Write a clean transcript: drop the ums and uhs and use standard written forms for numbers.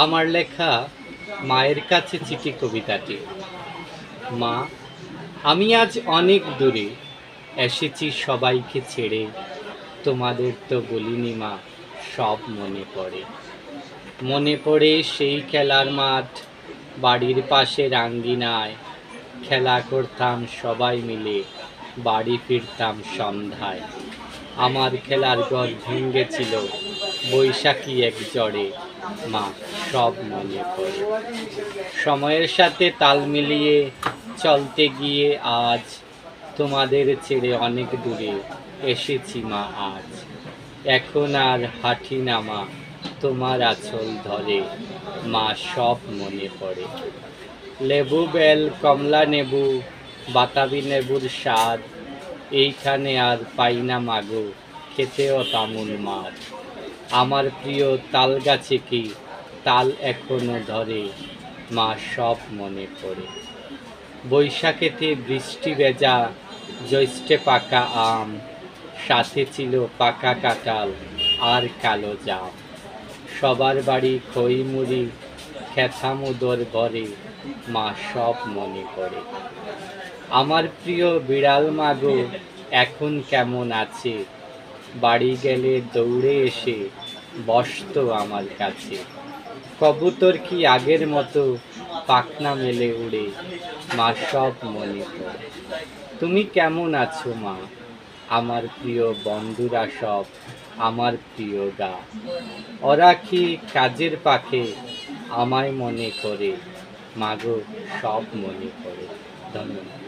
আমার লেখা মায়ের কাছে চিঠি কবিতাটি। মা, আমি আজ অনেক দূরে, এসেছি সবাইকে ছেড়ে। তোমাদের তো বলিনি মা, সব মনে পড়ে। মনে পড়ে সেই খেলার মাঠ, বাড়ির পাশে আঙ্গিনায়। খেলা করতাম সবাই মিলে, বাড়ি ফিরতাম সন্ধ্যায়। আমার খেলার ঘর ভেঙেছিল বৈশাখী এক ঝড়ে। মা, সব মনে পড়ে। সময়ের সাথে তাল মিলিয়ে চলতে গিয়ে আজ তোমাদের ছেড়ে অনেক দূরে এসেছি মা আজ। এখন আর হাঁটি না মা, তোমার আঁচল ধরে। মা, সব মনে পড়ে। লেবু বেল কমলা নেবু, বাতাবি নেবুর স্বাদ এইখানে আর পাই না মাগো, খেতেও তামুল মাছ। আমার প্রিয় তাল গাছে কি তাল এখনো ধরে। মা, সব মনে পড়ে। বৈশাখেতে বৃষ্টি ভেজা, জ্যৈষ্ঠে পাকা আম, সাথে ছিল পাকা কাঁঠাল আর কালো জাম। সবার বাড়ি খই মুড়ি, খেতাম উদর ভরে। মা, সব মনে পড়ে। আমার প্রিয় বিড়াল মাগো এখন কেমন আছে, বাড়ি গেলে দৌড়ে এসে বসতো আমার কাছে। কবুতর কি আগের মতো পাখনা মেলে উড়ে। মা, সব মনে পড়ে। তুমি কেমন আছো মা, আমার প্রিয় বন্ধুরা সব আমার প্রিয় গা। ওরা কি কাজের পাখে আমায় মনে করে। মাগো, সব মনে পড়ে। ধন্যবাদ।